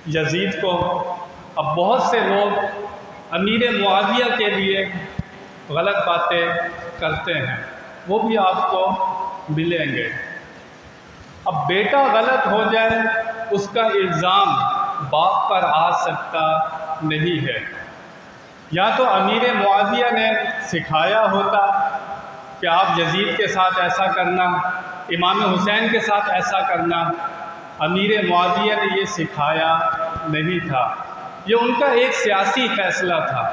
یزید کو اب بہت سے لوگ امیر معاویہ کے لیے غلط باتیں کرتے ہیں، وہ بھی آپ کو ملیں گے۔ اب بیٹا غلط ہو جائے اس کا الزام باپ پر آ سکتا نہیں ہے۔ یا تو امیر معاویہ نے سکھایا ہوتا کہ آپ یزید کے ساتھ ایسا کرنا، امام حسین کے ساتھ ایسا کرنا، امیر معاویہ نے یہ سکھایا نہیں تھا، یہ ان کا ایک سیاسی فیصلہ تھا،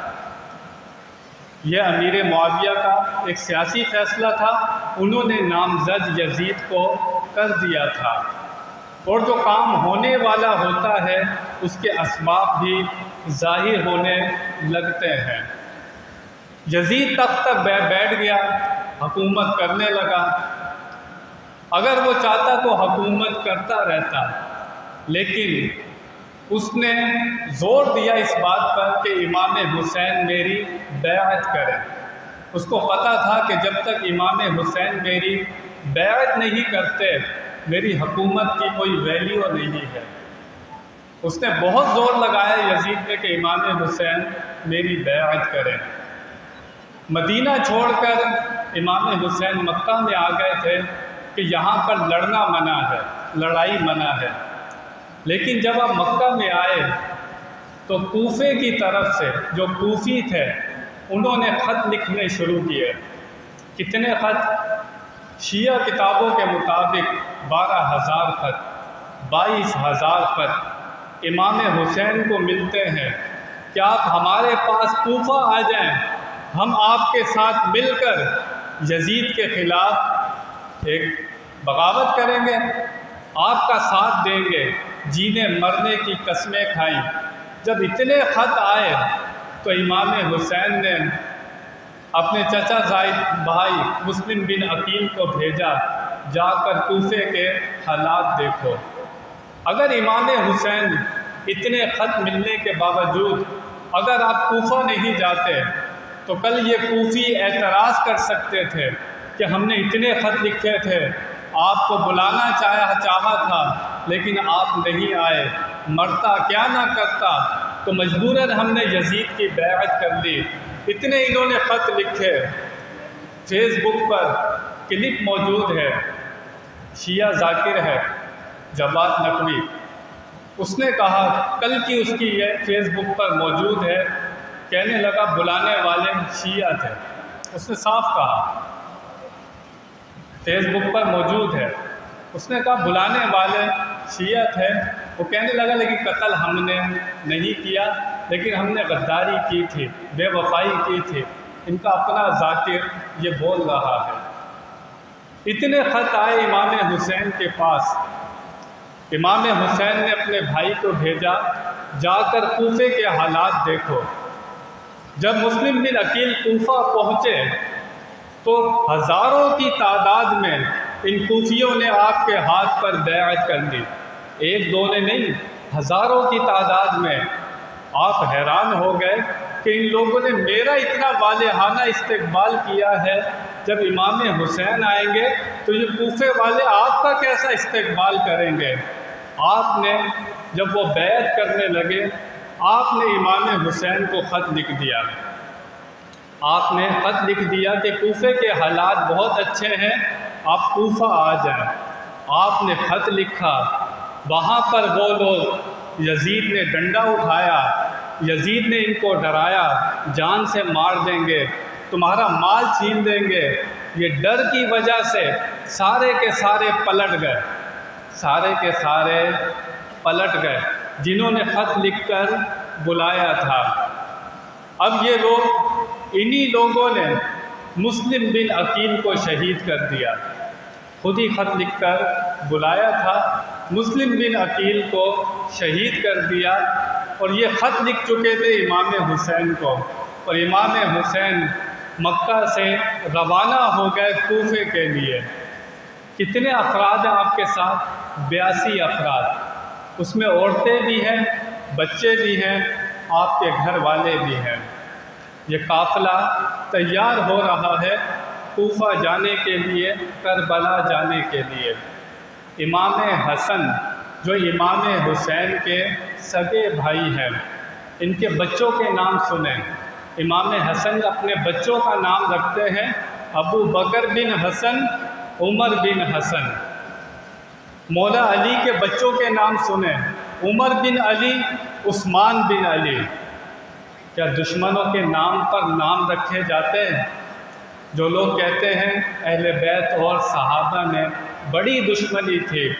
یہ امیر معاویہ کا ایک سیاسی فیصلہ تھا، انہوں نے نامزد یزید کو کر دیا تھا، اور جو کام ہونے والا ہوتا ہے اس کے اسباب بھی ظاہر ہونے لگتے ہیں۔ یزید تخت تک بیٹھ گیا، حکومت کرنے لگا، اگر وہ چاہتا تو حکومت کرتا رہتا، لیکن اس نے زور دیا اس بات پر کہ امام حسین میری بیعت کریں۔ اس کو پتہ تھا کہ جب تک امام حسین میری بیعت نہیں کرتے میری حکومت کی کوئی ویلیو نہیں ہے۔ اس نے بہت زور لگایا یزید پہ کہ امام حسین میری بیعت کریں۔ مدینہ چھوڑ کر امام حسین مکہ میں آ گئے تھے کہ یہاں پر لڑنا منع ہے، لڑائی منع ہے، لیکن جب آپ مکہ میں آئے تو کوفے کی طرف سے جو کوفی تھے انہوں نے خط لکھنے شروع کیے۔ کتنے خط؟ شیعہ کتابوں کے مطابق 12,000 خط، 22,000 خط امام حسین کو ملتے ہیں کہ آپ ہمارے پاس کوفہ آ جائیں، ہم آپ کے ساتھ مل کر یزید کے خلاف ایک بغاوت کریں گے، آپ کا ساتھ دیں گے، جینے مرنے کی قسمیں کھائیں۔ جب اتنے خط آئے تو امام حسین نے اپنے چچا زائد بھائی مسلم بن عقیل کو بھیجا، جا کر کوفے کے حالات دیکھو۔ اگر امام حسین اتنے خط ملنے کے باوجود اگر آپ کوفہ نہیں جاتے تو کل یہ کوفی اعتراض کر سکتے تھے کہ ہم نے اتنے خط لکھے تھے، آپ کو بلانا چاہا تھا لیکن آپ نہیں آئے، مرتا کیا نہ کرتا، تو مجبوراً ہم نے یزید کی بیعت کر لی۔ اتنے انہوں نے خط لکھے۔ فیس بک پر کلپ موجود ہے، شیعہ ذاکر ہے جواد نقوی، اس نے کہا، کل کی اس کی یہ فیس بک پر موجود ہے، کہنے لگا بلانے والے شیعہ تھے، اس نے صاف کہا، فیس بک پر موجود ہے، اس نے کہا بلانے والے شیعہ تھے، وہ کہنے لگا لیکن قتل ہم نے نہیں کیا، لیکن ہم نے غداری کی تھی، بے وفائی کی تھی۔ ان کا اپنا ذاکر یہ بول رہا ہے۔ اتنے خط آئے امام حسین کے پاس، امام حسین نے اپنے بھائی کو بھیجا، جا کر کوفے کے حالات دیکھو۔ جب مسلم بن عقیل کوفہ پہنچے تو ہزاروں کی تعداد میں ان کوفیوں نے آپ کے ہاتھ پر بیعت کر دی، ایک دو نے نہیں، ہزاروں کی تعداد میں۔ آپ حیران ہو گئے کہ ان لوگوں نے میرا اتنا والہانہ استقبال کیا ہے، جب امام حسین آئیں گے تو یہ کوفے والے آپ کا کیسا استقبال کریں گے؟ آپ نے جب وہ بیعت کرنے لگے، آپ نے امام حسین کو خط لکھ دیا، آپ نے خط لکھ دیا کہ کوفے کے حالات بہت اچھے ہیں، آپ کوفہ آ جائیں۔ آپ نے خط لکھا، وہاں پر وہ لوگ، یزید نے ڈنڈا اٹھایا، یزید نے ان کو ڈرایا، جان سے مار دیں گے، تمہارا مال چھین دیں گے۔ یہ ڈر کی وجہ سے سارے کے سارے پلٹ گئے، سارے کے سارے پلٹ گئے جنہوں نے خط لکھ کر بلایا تھا۔ اب یہ لوگ، انہی لوگوں نے مسلم بن عقیل کو شہید کر دیا، خود ہی خط لکھ کر بلایا تھا، مسلم بن عقیل کو شہید کر دیا، اور یہ خط لکھ چکے تھے امام حسین کو، اور امام حسین مکہ سے روانہ ہو گئے کوفے کے لیے۔ کتنے افراد ہیں آپ کے ساتھ؟ 82 افراد، اس میں عورتیں بھی ہیں، بچے بھی ہیں، آپ کے گھر والے بھی ہیں۔ یہ قافلہ تیار ہو رہا ہے کوفہ جانے کے لیے، کربلا جانے کے لیے۔ امام حسن جو امام حسین کے سگے بھائی ہیں، ان کے بچوں کے نام سنیں۔ امام حسن اپنے بچوں کا نام رکھتے ہیں ابو بکر بن حسن، عمر بن حسن۔ مولا علی کے بچوں کے نام سنیں، عمر بن علی، عثمان بن علی۔ کیا دشمنوں کے نام پر نام رکھے جاتے ہیں؟ جو لوگ کہتے ہیں اہل بیت اور صحابہ میں بڑی دشمنی تھی،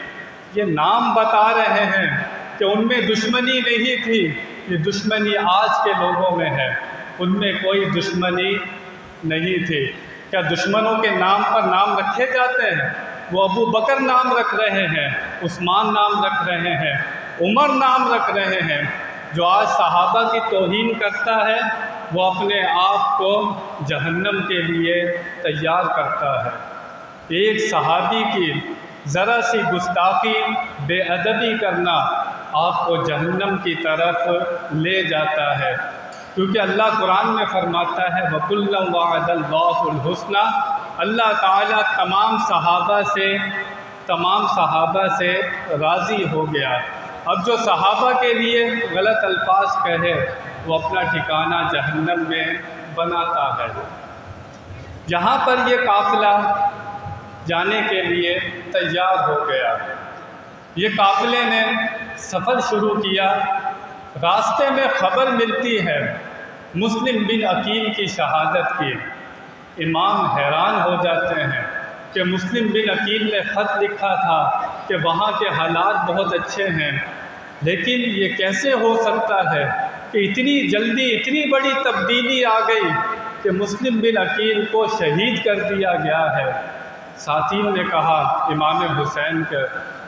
یہ نام بتا رہے ہیں کہ ان میں دشمنی نہیں تھی، یہ دشمنی آج کے لوگوں میں ہے، ان میں کوئی دشمنی نہیں تھی۔ کیا دشمنوں کے نام پر نام رکھے جاتے ہیں؟ وہ ابو بکر نام رکھ رہے ہیں، عثمان نام رکھ رہے ہیں، عمر نام رکھ رہے ہیں۔ جو آج صحابہ کی توہین کرتا ہے وہ اپنے آپ کو جہنم کے لیے تیار کرتا ہے۔ ایک صحابی کی ذرا سی گستاخی، بے ادبی کرنا آپ کو جہنم کی طرف لے جاتا ہے، کیونکہ اللہ قرآن میں فرماتا ہے وَكُلًّا وَعَدَ اللَّهُ الْحُسْنَىٰ، اللہ تعالیٰ تمام صحابہ سے راضی ہو گیا۔ اب جو صحابہ کے لیے غلط الفاظ کہے وہ اپنا ٹھکانہ جہنم میں بناتا ہے۔ یہاں پر یہ قافلہ جانے کے لیے تیار ہو گیا۔ یہ قافلے نے سفر شروع کیا۔ راستے میں خبر ملتی ہے مسلم بن عقیل کی شہادت کی۔ امام حیران ہو جاتے ہیں کہ مسلم بن عقیل نے خط لکھا تھا کہ وہاں کے حالات بہت اچھے ہیں، لیکن یہ کیسے ہو سکتا ہے کہ اتنی جلدی اتنی بڑی تبدیلی آ گئی کہ مسلم بن عقیل کو شہید کر دیا گیا ہے۔ ساتھیوں نے کہا امام حسین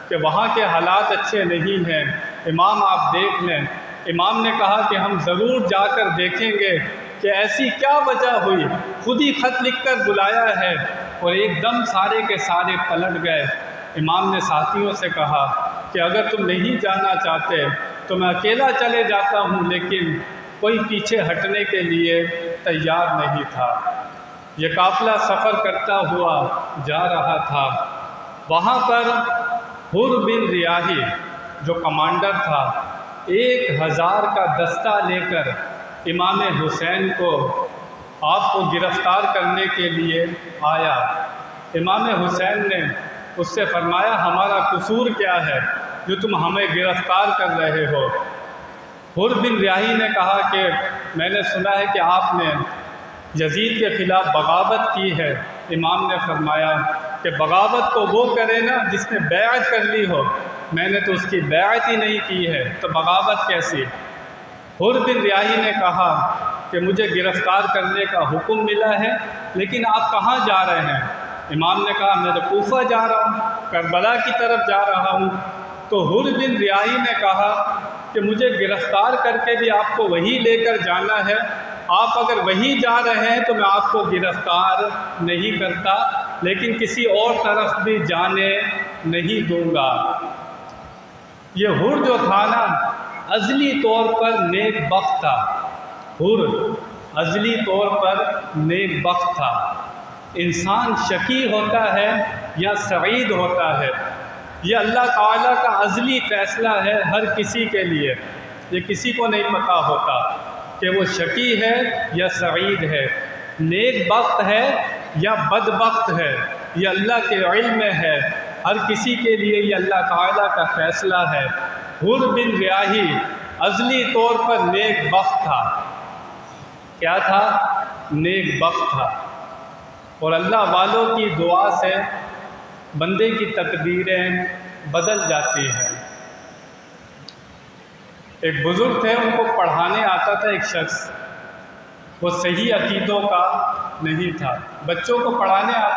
کہ وہاں کے حالات اچھے نہیں ہیں، امام آپ دیکھ لیں۔ امام نے کہا کہ ہم ضرور جا کر دیکھیں گے کہ ایسی کیا وجہ ہوئی، خود ہی خط لکھ کر بلایا ہے۔ اور ایک دم سارے کے سارے پلٹ گئے۔ امام نے ساتھیوں سے کہا کہ اگر تم نہیں جانا چاہتے تو میں اکیلا چلے جاتا ہوں، لیکن کوئی پیچھے ہٹنے کے لیے تیار نہیں تھا۔ یہ قافلہ سفر کرتا ہوا جا رہا تھا۔ وہاں پر حر بن ریاحی جو کمانڈر تھا 1000 کا دستہ لے کر امام حسین کو آپ کو گرفتار کرنے کے لیے آیا۔ امام حسین نے اس سے فرمایا ہمارا قصور کیا ہے جو تم ہمیں گرفتار کر رہے ہو؟ حر بن ریاحی نے کہا کہ میں نے سنا ہے کہ آپ نے یزید کے خلاف بغاوت کی ہے۔ امام نے فرمایا کہ بغاوت تو وہ کرے نا جس نے بیعت کر لی ہو، میں نے تو اس کی بیعت ہی نہیں کی ہے، تو بغاوت کیسی؟ حر بن ریاحی نے کہا کہ مجھے گرفتار کرنے کا حکم ملا ہے، لیکن آپ کہاں جا رہے ہیں؟ امام نے کہا میں تو کوفہ جا رہا ہوں، کربلا کی طرف جا رہا ہوں۔ تو حر بن ریاحی نے کہا کہ مجھے گرفتار کر کے بھی آپ کو وہی لے کر جانا ہے، آپ اگر وہی جا رہے ہیں تو میں آپ کو گرفتار نہیں کرتا، لیکن کسی اور طرف بھی جانے نہیں دوں گا۔ یہ حر جو تھا نا ازلی طور پر نیک بخت تھا، حر ازلی طور پر نیک بخت تھا۔ انسان شقی ہوتا ہے یا سعید ہوتا ہے، یہ اللہ تعالیٰ کا ازلی فیصلہ ہے ہر کسی کے لیے۔ یہ کسی کو نہیں پتہ ہوتا کہ وہ شقی ہے یا سعید ہے، نیک بخت ہے یا بدبخت ہے، یہ اللہ کے علم میں ہے۔ ہر کسی کے لیے یہ اللہ تعالیٰ کا فیصلہ ہے۔ حر بن ریاحی ازلی طور پر نیک بخت تھا۔ کیا تھا؟ نیک بخت تھا۔ اور اللہ والوں کی دعا سے بندے کی تقدیریں بدل جاتی ہیں۔ ایک بزرگ تھے، ان کو پڑھانے آتا تھا ایک شخص، وہ صحیح عقیدوں کا نہیں تھا، بچوں کو پڑھانے آتا